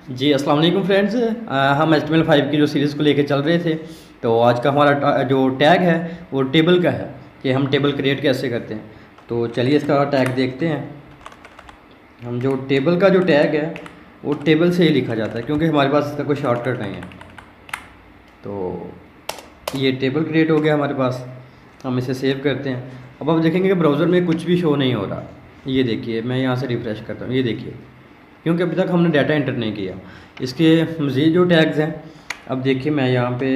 जी, अस्सलाम वालेकुम फ्रेंड्स। हम HTML5 की जो सीरीज़ को लेके चल रहे थे, तो आज का हमारा जो टैग है वो टेबल का है कि हम टेबल क्रिएट कैसे करते हैं। तो चलिए इसका टैग देखते हैं। हम जो टेबल का जो टैग है वो टेबल से ही लिखा जाता है, क्योंकि हमारे पास इसका कोई शॉर्टकट नहीं है। तो ये टेबल क्रिएट हो गया हमारे पास। हम इसे सेव करते हैं। अब आप देखेंगे कि ब्राउज़र में कुछ भी शो नहीं हो रहा। ये देखिए, मैं यहाँ से रिफ़्रेश करता हूँ, ये देखिए, क्योंकि अभी तक हमने डाटा एंटर नहीं किया। इसके मज़ीद जो टैग्स हैं, अब देखिए मैं यहाँ पे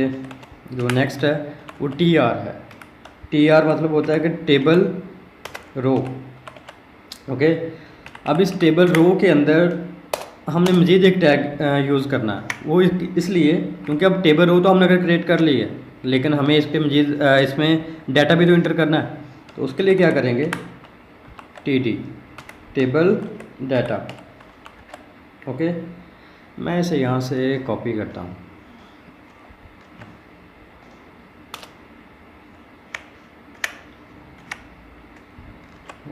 जो नेक्स्ट है वो TR है। TR मतलब होता है कि टेबल रो। ओके, अब इस टेबल रो के अंदर हमने मज़ीद एक टैग यूज़ करना है। वो इसलिए क्योंकि अब टेबल रो तो हमने अगर क्रिएट कर ली है, लेकिन हमें इस पर मज़ीद इसमें डाटा भी तो इंटर करना है। तो उसके लिए क्या करेंगे, TD टेबल डाटा। ओके, मैं इसे यहाँ से कॉपी करता हूँ।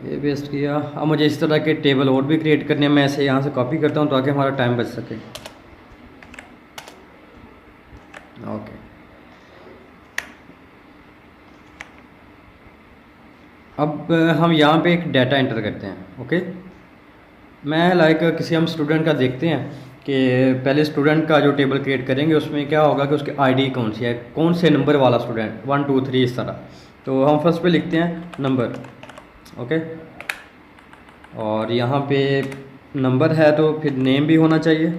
ये पेस्ट किया। अब मुझे इस तरह के टेबल और भी क्रिएट करने हैं। मैं इसे यहाँ से कॉपी करता हूँ ताकि हमारा टाइम बच सके। ओके, अब हम यहाँ पे एक डाटा एंटर करते हैं। ओके, मैं किसी हम स्टूडेंट का देखते हैं कि पहले स्टूडेंट का जो टेबल क्रिएट करेंगे उसमें क्या होगा कि उसकी आईडी कौन सी है, कौन से नंबर वाला स्टूडेंट, 1 2 3 इस तरह। तो हम फर्स्ट पे लिखते हैं नंबर। ओके, और यहाँ पे नंबर है तो फिर नेम भी होना चाहिए,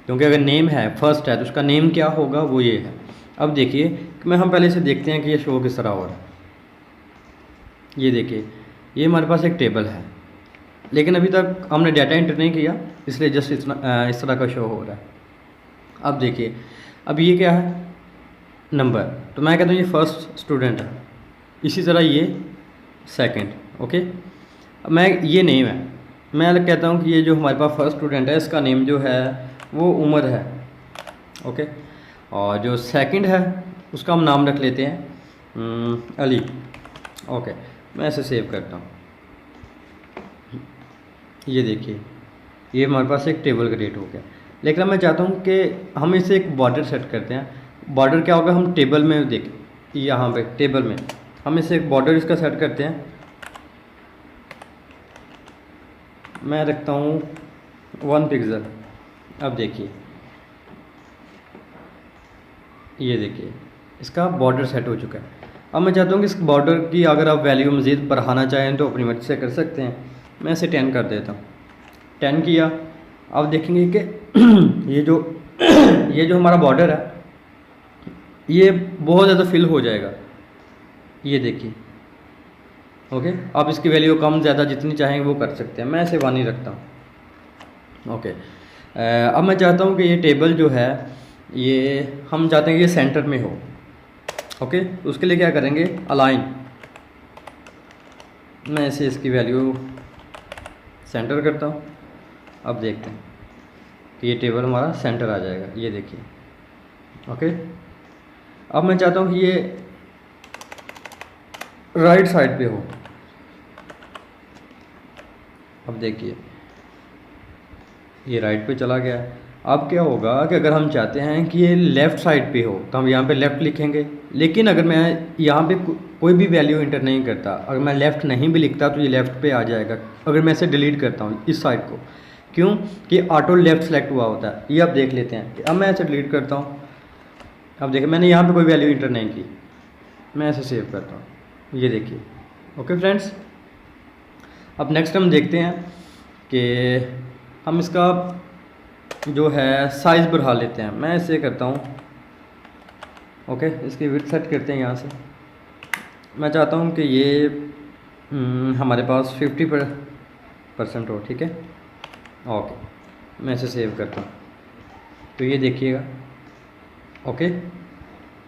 क्योंकि अगर नेम है फर्स्ट है तो उसका नेम क्या होगा, वो ये है। अब देखिए कि मैं हम पहले से देखते हैं कि ये शो किस तरह हो रहा है। ये देखिए, ये हमारे पास एक टेबल है, लेकिन अभी तक हमने डाटा एंटर नहीं किया, इसलिए जस्ट इस तरह का शो हो रहा है। अब देखिए, अब ये क्या है, नंबर। तो मैं कहता हूँ ये फर्स्ट स्टूडेंट है, इसी तरह ये सेकंड। ओके, अब मैं ये नेम है, मैं कहता हूँ कि ये जो हमारे पास फर्स्ट स्टूडेंट है इसका नेम जो है वो उमर है। ओके, और जो सेकंड है उसका हम नाम रख लेते हैं अली। ओके, मैं इसे सेव करता हूँ। ये देखिए, ये हमारे पास एक टेबल क्रिएट हो गया। लेकिन मैं चाहता हूँ कि हम इसे एक बॉर्डर सेट करते हैं। बॉर्डर क्या होगा, हम टेबल में देख, यहाँ पे टेबल में हम इसे एक बॉर्डर इसका सेट करते हैं। मैं रखता हूँ 1 पिक्सल। अब देखिए, ये देखिए इसका बॉर्डर सेट हो चुका है। अब मैं चाहता हूँ कि इस बॉर्डर की अगर आप वैल्यू मज़ीद बढ़ाना चाहें तो अपनी मर्ज़ी से कर सकते हैं। मैं इसे 10 कर देता हूँ। 10 किया। अब देखेंगे कि ये जो हमारा बॉर्डर है ये बहुत ज़्यादा फिल हो जाएगा। ये देखिए। ओके, आप इसकी वैल्यू कम ज़्यादा जितनी चाहेंगे वो कर सकते हैं। मैं इसे 1 ही रखता हूँ। ओके, अब मैं चाहता हूँ कि ये टेबल जो है ये हम चाहते हैं कि ये सेंटर में हो। ओके, उसके लिए क्या करेंगे, अलाइन। मैं इसे इसकी वैल्यू सेंटर करता हूँ। अब देखते हैं कि ये टेबल हमारा सेंटर आ जाएगा। ये देखिए। ओके, अब मैं चाहता हूँ कि ये राइट साइड पे हो। अब देखिए, ये राइट पे चला गया। अब क्या होगा कि अगर हम चाहते हैं कि ये लेफ़्ट साइड पे हो तो हम यहाँ पे लेफ़्ट लिखेंगे। लेकिन अगर मैं यहाँ पे कोई भी वैल्यू इंटर नहीं करता, अगर मैं लेफ़्ट नहीं भी लिखता तो ये लेफ़्ट पे आ जाएगा। अगर मैं इसे डिलीट करता हूँ इस साइड को, क्यों कि ऑटो लेफ़्ट सेलेक्ट हुआ होता है। ये आप देख लेते हैं कि अब मैं इसे डिलीट करता हूँ। अब देखिए, मैंने यहाँ पर कोई वैल्यू इंटर नहीं की। मैं इसे सेव करता हूँ। ये देखिए। ओके फ्रेंड्स, अब नेक्स्ट हम देखते हैं कि हम इसका जो है साइज़ बढ़ा लेते हैं। मैं इसे करता हूँ। ओके, इसकी विड्थ सेट करते हैं यहाँ से। मैं चाहता हूँ कि ये हमारे पास 50% हो। ठीक है, ओके, मैं इसे सेव करता हूँ। तो ये देखिएगा। ओके,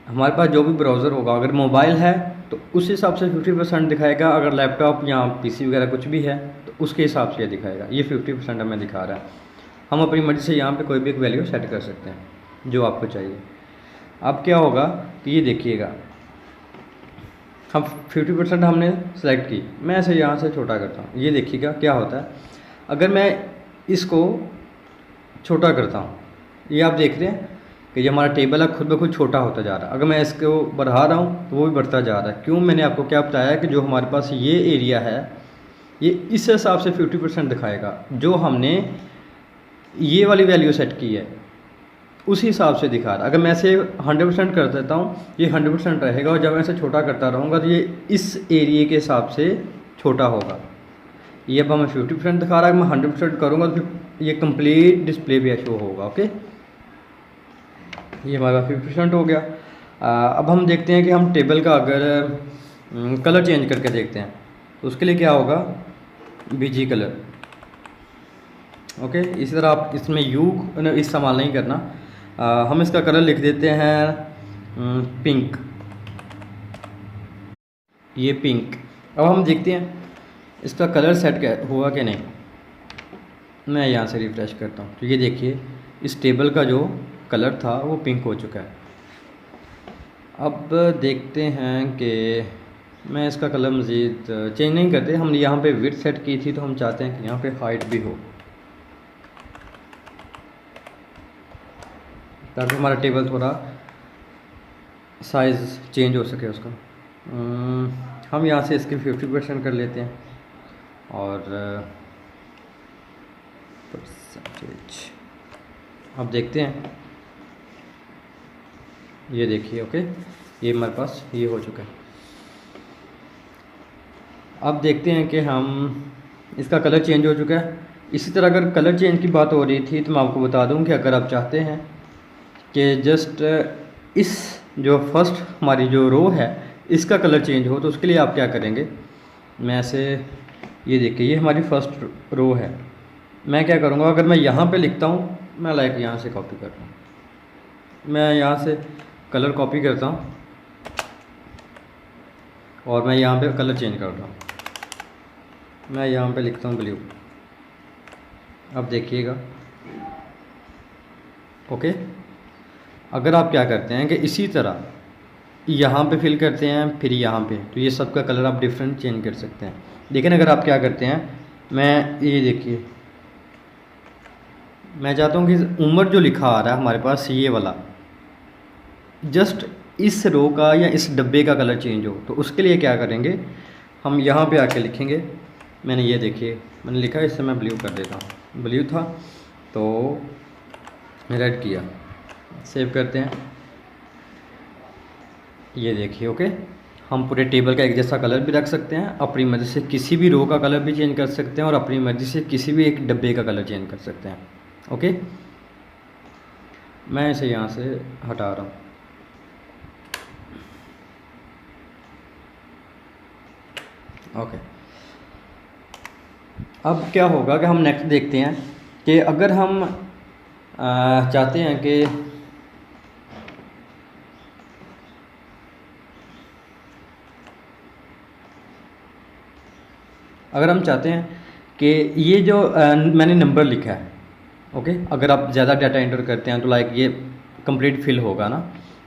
हमारे पास जो भी ब्राउज़र होगा, अगर मोबाइल है तो उस हिसाब से 50% दिखाएगा। अगर लैपटॉप या PC वगैरह कुछ भी है तो उसके हिसाब से ये दिखाएगा। ये 50% हमें दिखा रहा है। हम अपनी मर्ज़ी से यहाँ पे कोई भी एक वैल्यू सेट कर सकते हैं जो आपको चाहिए। अब क्या होगा कि ये देखिएगा, हम 50% हमने सेलेक्ट की। मैं इसे यहाँ से छोटा करता हूँ। ये देखिएगा क्या होता है, अगर मैं इसको छोटा करता हूँ, ये आप देख रहे हैं कि ये हमारा टेबल है खुद ब खुद छोटा होता जा रहा है। अगर मैं इसको बढ़ा रहा हूँ तो वो भी बढ़ता जा रहा है। क्यों? मैंने आपको क्या बताया कि जो हमारे पास ये एरिया है ये इस हिसाब से 50% दिखाएगा। जो हमने ये वाली वैल्यू सेट की है उसी हिसाब से दिखा रहा है। अगर मैं इसे 100% कर देता हूँ ये 100% रहेगा, और जब मैं इसे छोटा करता रहूँगा तो ये इस एरिया के हिसाब से छोटा होगा। ये अब हमें 50% दिखा रहा है, मैं 100% करूँगा तो फिर ये कंप्लीट डिस्प्ले पे शो होगा। ओके, ये हमारा 50% हो गया। अब हम देखते हैं कि हम टेबल का अगर कलर चेंज करके देखते हैं तो उसके लिए क्या होगा, बीजी कलर। ओके, इसी तरह आप इसमें यू इस्तेमाल नहीं करना। हम इसका कलर लिख देते हैं पिंक, ये पिंक। अब हम देखते हैं इसका कलर सेट हुआ कि नहीं। मैं यहाँ से रिफ्रेश करता हूँ तो ये देखिए इस टेबल का जो कलर था वो पिंक हो चुका है। अब देखते हैं कि मैं इसका कलर मज़ीद चेंज नहीं करते, हम यहाँ पे विड्थ सेट की थी तो हम चाहते हैं कि यहाँ पे हाइट भी हो ताकि हमारा टेबल थोड़ा साइज़ चेंज हो सके उसका। हम यहाँ से इसकी 50% कर लेते हैं और परसेंटेज। अब देखते हैं, ये देखिए। ओके, ये हमारे पास ये हो चुका है। अब देखते हैं कि हम इसका कलर चेंज हो चुका है। इसी तरह अगर कलर चेंज की बात हो रही थी तो मैं आपको बता दूं कि अगर आप चाहते हैं कि जस्ट इस जो फर्स्ट हमारी जो रो है इसका कलर चेंज हो तो उसके लिए आप क्या करेंगे। मैं ऐसे, ये देखिए ये हमारी फर्स्ट रो है, मैं क्या करूँगा, अगर मैं यहाँ पे लिखता हूँ, मैं लाइक यहाँ से कॉपी करता हूँ, मैं यहाँ से कलर कॉपी करता हूँ और मैं यहाँ पे कलर चेंज करता हूँ। मैं यहाँ पे लिखता हूँ ब्लू। अब देखिएगा। ओके, अगर आप क्या करते हैं कि इसी तरह यहाँ पे फिल करते हैं फिर यहाँ पे, तो ये सब का कलर आप डिफरेंट चेंज कर सकते हैं। लेकिन अगर आप क्या करते हैं, मैं ये देखिए, मैं चाहता हूँ कि उम्र जो लिखा आ रहा है हमारे पास ये वाला, जस्ट इस रो का या इस डब्बे का कलर चेंज हो, तो उसके लिए क्या करेंगे, हम यहाँ पे आके लिखेंगे। मैंने ये देखिए मैंने लिखा, इससे मैं ब्लू कर देता हूँ, ब्लू था तो रेड किया, सेव करते हैं। ये देखिए। ओके, हम पूरे टेबल का एक जैसा कलर भी रख सकते हैं, अपनी मर्ज़ी से किसी भी रो का कलर भी चेंज कर सकते हैं और अपनी मर्ज़ी से किसी भी एक डब्बे का कलर चेंज कर सकते हैं। ओके, मैं इसे यहाँ से हटा रहा हूँ। ओके, अब क्या होगा कि हम नेक्स्ट देखते हैं कि अगर हम चाहते हैं कि अगर हम चाहते हैं कि ये जो मैंने नंबर लिखा है, ओके, अगर आप ज़्यादा डाटा एंटर करते हैं तो लाइक ये कंप्लीट फिल होगा ना।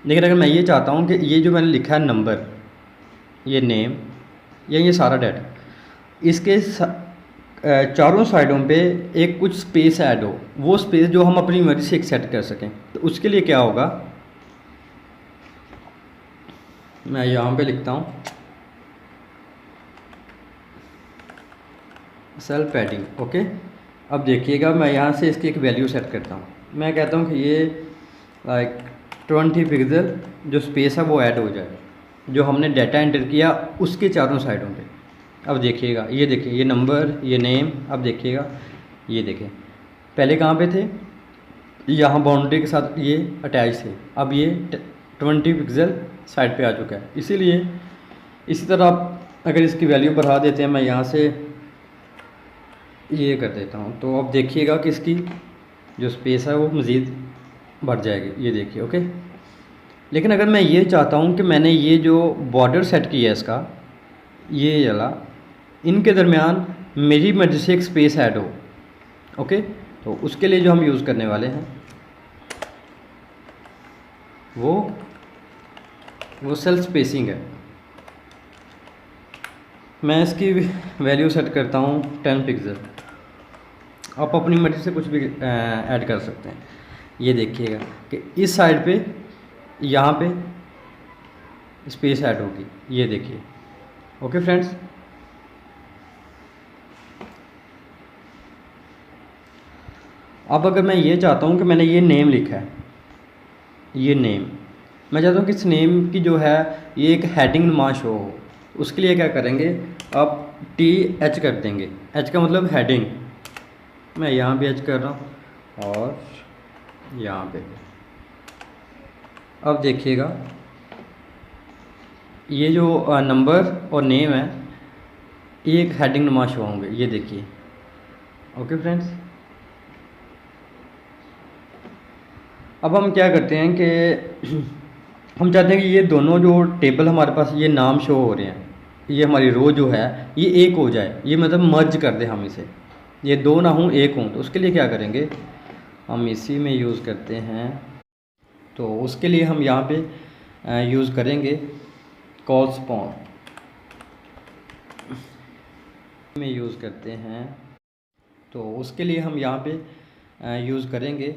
लेकिन अगर मैं ये चाहता हूँ कि ये जो मैंने लिखा है नंबर, ये नेम या ये सारा डाटा, इसके चारों साइडों पे एक कुछ स्पेस ऐड हो, वो स्पेस जो हम अपनी मर्ज़ी से एक सेट कर सकें। तो उसके लिए क्या होगा, मैं यहाँ पे लिखता हूँ सेल पैडिंग। ओके, अब देखिएगा मैं यहाँ से इसकी एक वैल्यू सेट करता हूँ। मैं कहता हूँ कि ये लाइक 20 पिक्सल जो स्पेस है वो ऐड हो जाए जो हमने डाटा एंटर किया उसके चारों साइडों पे। अब देखिएगा, ये देखिए ये नंबर, ये नेम। अब देखिएगा, ये देखें पहले कहाँ पे थे, यहाँ बाउंड्री के साथ ये अटैच थे, अब ये 20 पिक्सल साइड पे आ चुका है। इसीलिए इसी तरह आप अगर इसकी वैल्यू बढ़ा देते हैं, मैं यहाँ से ये कर देता हूँ, तो अब देखिएगा कि इसकी जो स्पेस है वो मज़ीद बढ़ जाएगी। ये देखिए। ओके, लेकिन अगर मैं ये चाहता हूँ कि मैंने ये जो बॉर्डर सेट किया है इसका, ये वाला, इनके दरमियान मेरी मर्ज़ी से एक स्पेस ऐड हो, ओके, तो उसके लिए जो हम यूज़ करने वाले हैं वो सेल स्पेसिंग है। मैं इसकी वैल्यू सेट करता हूँ 10 पिक्सल। आप अपनी मर्ज़ी से कुछ भी ऐड कर सकते हैं। ये देखिएगा कि इस साइड पे यहाँ पे स्पेस ऐड होगी, ये देखिए। ओके फ्रेंड्स, अब अगर मैं ये चाहता हूँ कि मैंने ये नेम लिखा है, ये नेम मैं चाहता हूँ कि इस नेम की जो है ये एक हेडिंग नुमा शो हो। उसके लिए क्या करेंगे, आप TH कर देंगे। H का मतलब हेडिंग। मैं यहाँ भी H कर रहा हूँ और यहाँ पे। अब देखिएगा ये जो नंबर और नेम है ये एक हेडिंग नुमा शो होंगे, ये देखिए। ओके फ्रेंड्स, अब हम क्या करते हैं कि हम चाहते हैं कि ये दोनों जो टेबल हमारे पास ये नाम शो हो रहे हैं, ये हमारी रो जो है ये एक हो जाए, ये मतलब मर्ज कर दें हम इसे, ये दो ना हों एक हों। तो उसके लिए क्या करेंगे, हम इसी में यूज़ करते हैं। तो उसके लिए हम यहाँ पे यूज़ करेंगे कॉरस्पॉन्ड में यूज़ करते हैं। तो उसके लिए हम यहाँ पे यूज़ करेंगे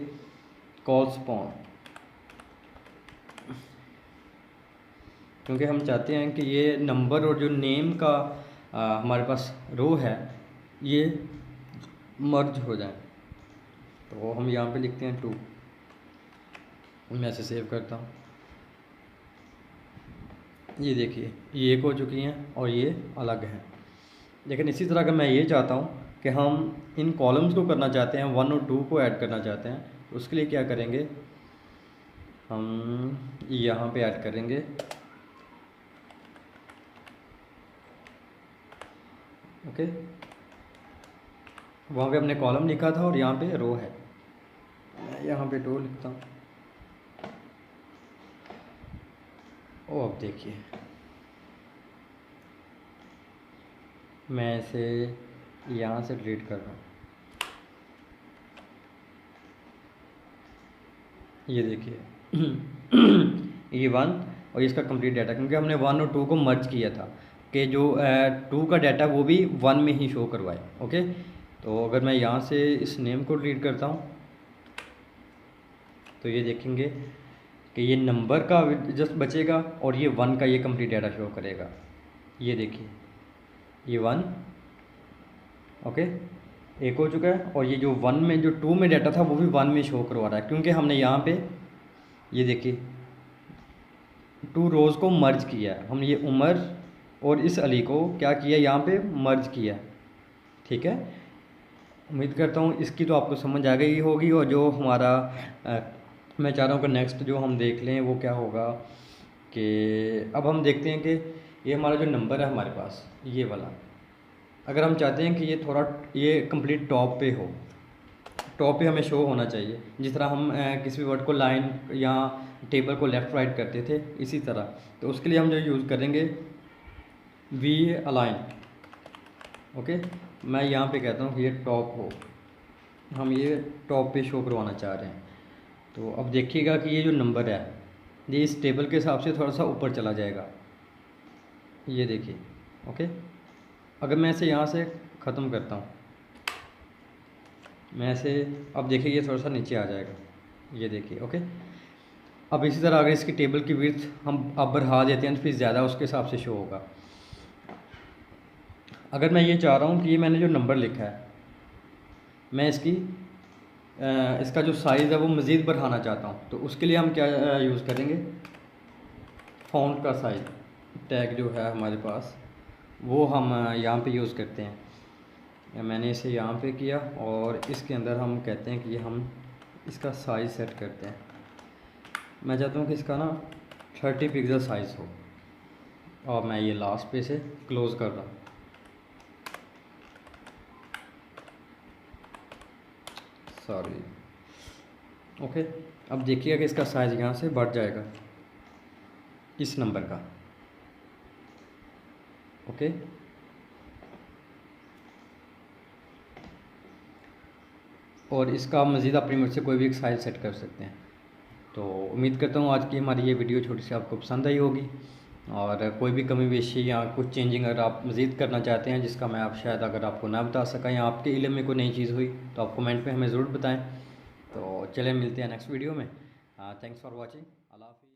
कॉरस्पॉन्ड, क्योंकि हम चाहते हैं कि ये नंबर और जो नेम का हमारे पास रो है ये मर्ज हो जाए। तो हम यहाँ पे लिखते हैं 2, मैं इसे सेव करता हूँ। ये देखिए ये एक हो चुकी हैं और ये अलग हैं। लेकिन इसी तरह का मैं ये चाहता हूँ कि हम इन कॉलम्स को करना चाहते हैं, 1 और 2 को ऐड करना चाहते हैं। तो उसके लिए क्या करेंगे, हम यहाँ पे ऐड करेंगे ओके। वहाँ पे हमने कॉलम लिखा था और यहाँ पे रो है, मैं यहाँ पे 2 लिखता हूँ। ओ अब देखिए मैं इसे यहाँ से डिलीट कर रहा हूँ, ये देखिए ये 1 और इसका कंप्लीट डाटा, क्योंकि हमने 1 और 2 को मर्ज किया था कि जो 2 का डाटा वो भी 1 में ही शो करवाए। ओके, तो अगर मैं यहाँ से इस नेम को डिलीट करता हूँ तो ये देखेंगे कि ये नंबर का जस्ट बचेगा और ये 1 का ये कंप्लीट डाटा शो करेगा। ये देखिए ये 1 ओके एक हो चुका है और ये जो 1 में जो 2 में डाटा था वो भी 1 में शो करवा रहा है, क्योंकि हमने यहाँ पे ये देखिए 2 रोज़ को मर्ज किया है। हम ये उमर और इस अली को क्या किया, यहाँ पे मर्ज किया। ठीक है, उम्मीद करता हूँ इसकी तो आपको समझ आ गई होगी। और जो हमारा मैं चाह रहा हूँ कि नेक्स्ट जो हम देख लें वो क्या होगा कि अब हम देखते हैं कि ये हमारा जो नंबर है हमारे पास ये वाला, अगर हम चाहते हैं कि ये थोड़ा ये कंप्लीट टॉप पे हो, टॉप पे हमें शो होना चाहिए, जिस तरह हम किसी भी वर्ड को लाइन या टेबल को लेफ़्ट राइट करते थे इसी तरह। तो उसके लिए हम जो यूज़ करेंगे वी अलाइन। ओके, मैं यहाँ पे कहता हूँ कि ये टॉप हो, हम ये टॉप पे शो करवाना चाह रहे हैं। तो अब देखिएगा कि ये जो नंबर है ये इस टेबल के हिसाब से थोड़ा सा ऊपर चला जाएगा, ये देखिए। ओके, अगर मैं इसे यहाँ से ख़त्म करता हूँ, मैं इसे अब देखिए ये थोड़ा सा नीचे आ जाएगा, ये देखिए। ओके, अब इसी तरह अगर इसकी टेबल की विड्थ हम अब बढ़ा देते हैं तो फिर ज़्यादा उसके हिसाब से शो होगा। अगर मैं ये चाह रहा हूँ कि ये मैंने जो नंबर लिखा है मैं इसका जो साइज़ है वो मज़ीद बढ़ाना चाहता हूँ, तो उसके लिए हम क्या यूज़ करेंगे, फ़ॉन्ट का साइज़ टैग जो है हमारे पास वो हम यहाँ पे यूज़ करते हैं। मैंने इसे यहाँ पे किया और इसके अंदर हम कहते हैं कि ये हम इसका साइज़ सेट करते हैं। मैं चाहता हूँ कि इसका ना 30 पिक्सल साइज़ हो और मैं ये लास्ट पे से क्लोज़ कर रहा हूँ। सॉरी। ओके, अब देखिएगा कि इसका साइज़ यहाँ से बढ़ जाएगा इस नंबर का। ओके, और इसका मज़ीद अपनी मर्ज़ी से कोई भी एक साइज़ सेट कर सकते हैं। तो उम्मीद करता हूँ आज की हमारी ये वीडियो छोटी सी आपको पसंद आई होगी। और कोई भी कमी पेशी या कुछ चेंजिंग अगर आप मज़ीद करना चाहते हैं जिसका मैं आप शायद अगर आपको ना बता सका या आपके इल्म में कोई नई चीज़ हुई तो आप कमेंट में हमें ज़रूर बताएं। तो चलें मिलते हैं नेक्स्ट वीडियो में। Thanks for watching. अल्लाह हाफ़िज़।